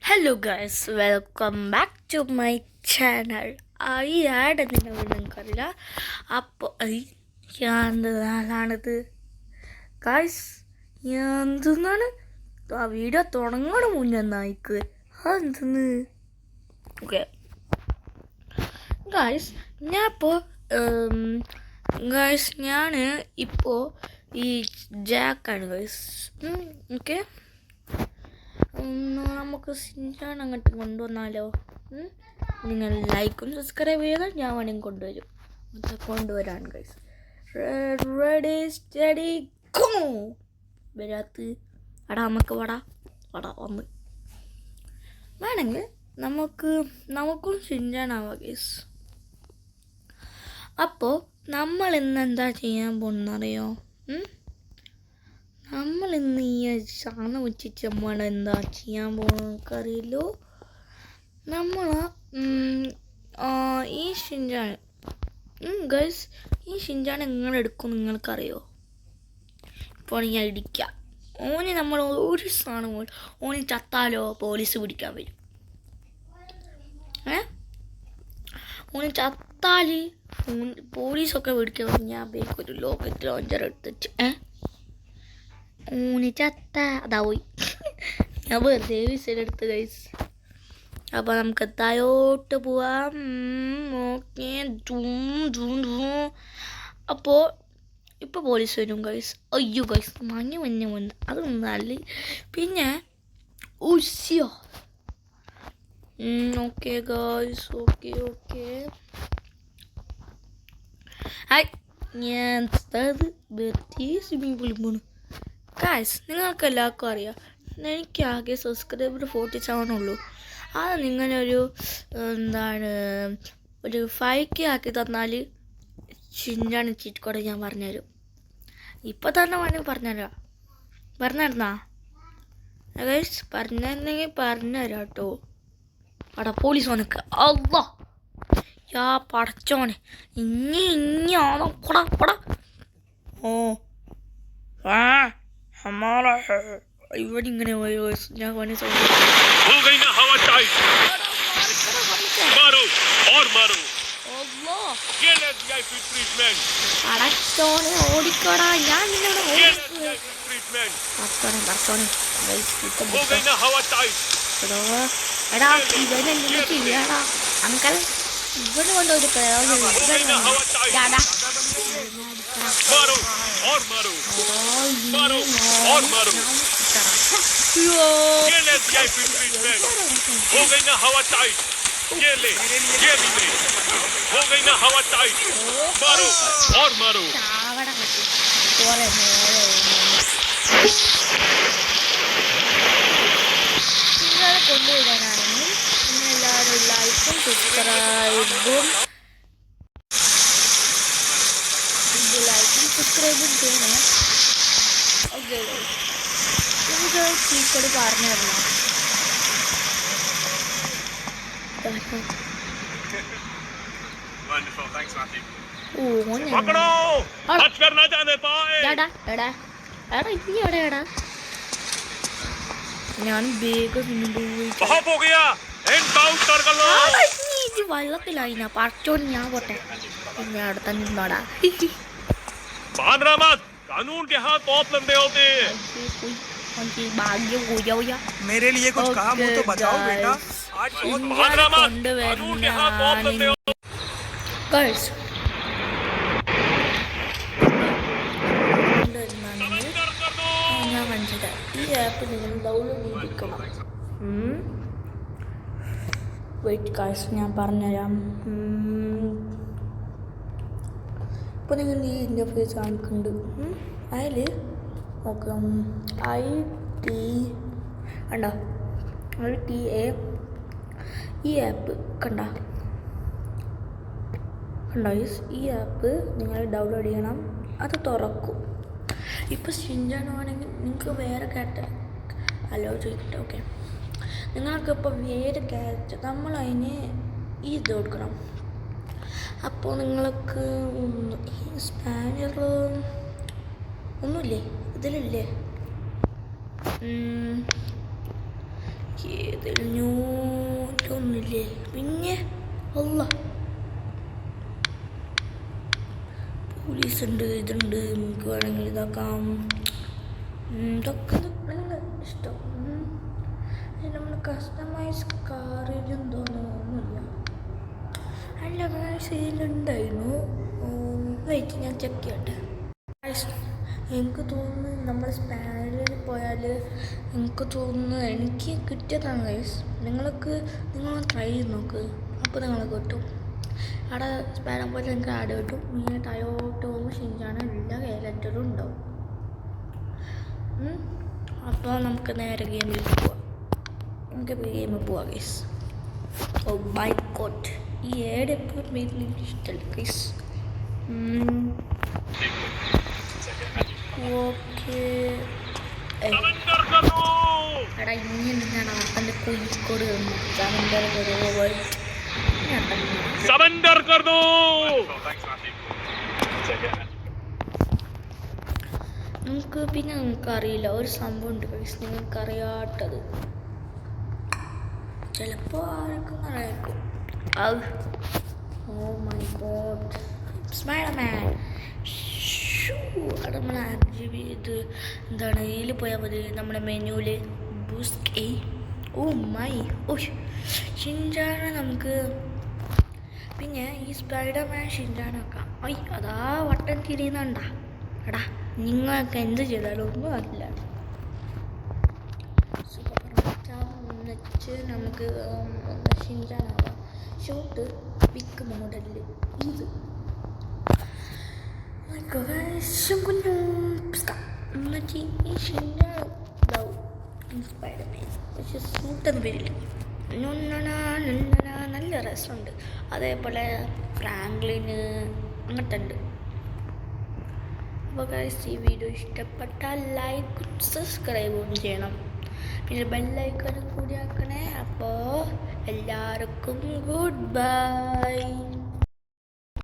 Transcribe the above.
Hello guys, welcome back to my channel. ഈ add എന്തിനാ നിങ്ങൾക്കറിയില്ല. അപ്പോൾ എന്താണിത് ഗായ്സ്, എന്തെന്നാണ് ആ വീഡിയോ തുടങ്ങണ മുന്നേ നായിക്ക് എന്തെന്ന്. ഓക്കെ ഗായ്സ്, ഞാൻ ഇപ്പോൾ ഈ ജാക്കാണ് ഗായ്സ്. ഓക്കെ, നമുക്ക് സിൻചാൻ അങ്ങോട്ട് കൊണ്ടുവന്നാലോ. നിങ്ങൾ ലൈക്കും സബ്സ്ക്രൈബ് ചെയ്താൽ ഞാൻ വേണമെങ്കിൽ കൊണ്ടുവരും. കൊണ്ടുവരാൻ ഗൈസ്. Ready steady go. വരാത്ത് അടാ, നമുക്ക് വടാ വന്ന് വേണമെങ്കിൽ നമുക്കും സിൻചാനാവാം ഗൈസ്. അപ്പോൾ നമ്മൾ ഇന്ന് എന്താ ചെയ്യാൻ പോകുന്നറിയോ? നമ്മൾ ഇന്ന് ഈ സാധനം വെച്ചിട്ട് നമ്മൾ എന്താ ചെയ്യാൻ പോകുന്നറിയില്ലോ. നമ്മൾ ഈ ഷിൻചാൻ ഗൈസ്, ഈ ഷിൻചാൻ എങ്ങനെ എടുക്കും നിങ്ങൾക്കറിയോ? ഇപ്പോൾ ഞാൻ ഇടിക്കാം ഓന്. നമ്മൾ ഒരു സാധനം ഓന് ചത്താലോ പോലീസ് പിടിക്കാൻ വരും. ഓന് ചത്താൽ പോലീസൊക്കെ പിടിക്കാൻ വരും. ഞാൻ ഒരു ലോക്കറ്റ് ലോഞ്ചർ എടുത്തിട്ട് ഊനി ചത്ത അതാ പോയി. ഞാൻ വെറുതെ വിസിലെടുത്ത് ഗൈസ്. അപ്പോൾ നമുക്ക് താഴോട്ട് പോവാം. ഓക്കെ, അപ്പോൾ ഇപ്പോൾ പോലീസ് വരും ഗൈസ്. അയ്യോ ഗൈസ്, വന്ന് അത് നല്ല പിന്നെ ഉസ്യോ. ഓക്കെ ഗൈസ്, ഓക്കെ ഞാൻ സ്വിമ്മിംഗ് പൂളിൽ പോണു ഗൈസ്. നിങ്ങൾക്ക് എല്ലാവർക്കും അറിയാം, എനിക്ക് ആകെ സബ്സ്ക്രൈബർ 47 ഉള്ളൂ. അത് നിങ്ങളൊരു ഒരു 5K ആക്കി തന്നാൽ ഷിൻചാൻ ചീറ്റ് കോഡ് ഞാൻ പറഞ്ഞുതരും. ഇപ്പം തന്നെ വേണമെങ്കിൽ പറഞ്ഞുതരുന്നാ ഗൈസ്? പറഞ്ഞിരുന്നെങ്കിൽ പറഞ്ഞുതരാം കേട്ടോ. അവിടെ പോലീസ് വന്നിക്കുക. അല്ലാ യാ പടച്ചോനെ, ഇനി ആണോ പടാ. ഓ हमारा है इवन इങ്ങനെ ഞാൻ വന്നെ സോ हो गई ना हवा टाइट मारो और मारो अल्लाह ये ले वीआईपी ट्रीटमेंट അടച്ചോനെ ഓടിക്കടാ. ഞാൻ നിന്നോട് ട്രീറ്റ്മെന്റ് അടച്ചോനെ ഗൈസ്. हो गई ना हवा टाइट എടാ ഇവനെ എന്തിനാ ചെയ്യാടാ അങ്കിൾ? ഇവനെ കൊണ്ട് ഒരു പ്രയോജനം. मारो और मारो और मारो ये ले वीआईपी ट्रीटमेंट. हो गई ना हवा टाइट. ये भी ले. हो गई ना हवा टाइट. मारो और मारो. കൊണ്ടുവരാനാണെങ്കിൽ എല്ലാവരും ലൈക്കും സബ്സ്ക്രൈബും സബ്സ്ക്രൈബും ചെയ്യണം. ഓക്കെ, നമുക്ക് ചീക്കോട് പറഞ്ഞു തരണം. ഞാൻ വേഗം വെള്ളത്തിലായി. പച്ചോന് ഞാൻ പോട്ടെ. പിന്നെ അവിടെ തന്നെ നിന്നോടാ. कानून के हाथ बहुत लंबे होते हैं. मेरे लिए कुछ काम हो तो बताओ बेटा. आज कानून के हाथ बहुत लंबे होते हैं. गर्ल्स ഞാൻ മനസ്സിലായി. ഈ ആപ്പ് നിങ്ങൾ ഡൗൺലോഡ് ചെയ്തിരിക്കണം. വെയിറ്റ് ഗൈസ്, ഞാൻ പറഞ്ഞുതരാം. ഇപ്പോൾ നിങ്ങൾ ഈ ഇൻ്റർഫേസ് കാണിക്കുന്നുണ്ട്. അതിൽ നോക്കാം ITA ഈ ആപ്പ് കണ്ടോ ഈ ആപ്പ് നിങ്ങൾ ഡൗൺലോഡ് ചെയ്യണം. അത് തുറക്കും. ഇപ്പോൾ ഷിൻചാൻ ആണെങ്കിൽ നിങ്ങൾക്ക് വേറെ അലോ ചെയ്തിട്ട് ഓക്കെ. നിങ്ങൾക്ക് ഇപ്പോൾ വേറെ ക്യാരക്ടർ നമ്മളതിന് ഇത് കൊടുക്കണം. അപ്പോൾ നിങ്ങൾക്ക് സ്പാനർ ഒന്നുമില്ലേ ഇതിലില്ലേ? ഏതൊന്നില്ലേ പിന്നെ അല്ല പോലീസ് ഉണ്ട് ഇതുണ്ട് നമുക്ക് വേണമെങ്കിൽ ഇതാക്കാം ഇതൊക്കെ ഇഷ്ടം നമ്മൾ കസ്റ്റമൈസ് കാറിലും തോന്നുന്നില്ല അല്ല ഇതിലുണ്ടായിരുന്നു വെയിറ്റ് ഞാൻ ചെക്ക് ചെയ്യട്ടെ എനിക്ക് തോന്നുന്നു നമ്മൾ സ്പാനിൽ പോയാൽ എനിക്ക് തോന്നുന്നു എനിക്ക് കിട്ടിയതാണ് ഗൈസ് നിങ്ങൾ ട്രൈ ചെയ്ത് നോക്ക് അപ്പോൾ നിങ്ങൾ കിട്ടും അവിടെ സ്പാനിൽ പോലെ നിങ്ങൾക്ക് ആഡ് കിട്ടും ഇങ്ങനെ ടയോട്ടോവും ഷിൻചാനും എല്ലാ ക്യാരക്ടറും ഉണ്ടാവും അപ്പോൾ നമുക്ക് നേരെ ഗെയിമിൽ പോവാം നമുക്ക് ഗെയിമിൽ പോവാം ഗൈസ് ഓ മൈ ഗോഡ് ഈ ഏഡ് എപ്പോഴും എനിക്ക് ഇഷ്ടമല്ല ഗൈസ് ഓക്കെ എടാ ഇങ്ങനെ ഞാൻ ആട്ടൻ്റെ കോഴിക്കോട് നമുക്ക് പിന്നെ നിങ്ങൾക്കറിയില്ല ഒരു സംഭവം ഉണ്ട് ഗൈസ് നിങ്ങൾക്കറിയാത്തത് ചിലപ്പോൾ ആർക്കും അറിയാക്കും ഓ മൈ ഗോഡ് സ്പൈഡർമാൻ അവിടെ നമ്മൾ ആക്ടിവ് ചെയ്ത് എന്താണ് ഇതിൽ പോയാൽ മതി നമ്മുടെ മെനുവിൽ ബൂസ്റ്റ് ഓ മൈ ഓ ഷിൻചാനെ നമുക്ക് പിന്നെ ഈ സ്പൈഡർമാൻ ഷിൻചാനാക്കാം അതാ വട്ടം തിരിയുന്നുണ്ടാ എടാ നിങ്ങൾക്ക് എന്ത് ചെയ്താലും ഒന്നും അറിയില്ല വെച്ച് നമുക്ക് ഷിൻചാനാവാം ഷോട്ട് പിക്ക് മോഡലിൽ ഇത് എന്നിട്ട് ഈ ഷിൻചാൻ ഇതാവും സ്പൈഡർമാൻ പക്ഷെ സൂട്ടൊന്നും വരില്ല നല്ല രസമുണ്ട് അതേപോലെ ഫ്രാങ്ക്ലിന് അങ്ങനത്തെ ഉണ്ട് അപ്പോൾ ഗൈസ് ഈ വീഡിയോ ഇഷ്ടപ്പെട്ടാൽ ലൈക്കും സബ്സ്ക്രൈബും ചെയ്യണം പിന്നെ ബെല്ലൈക്കനും കൂടി ആക്കണേ അപ്പോൾ എല്ലാവർക്കും ഗുഡ് ബൈ.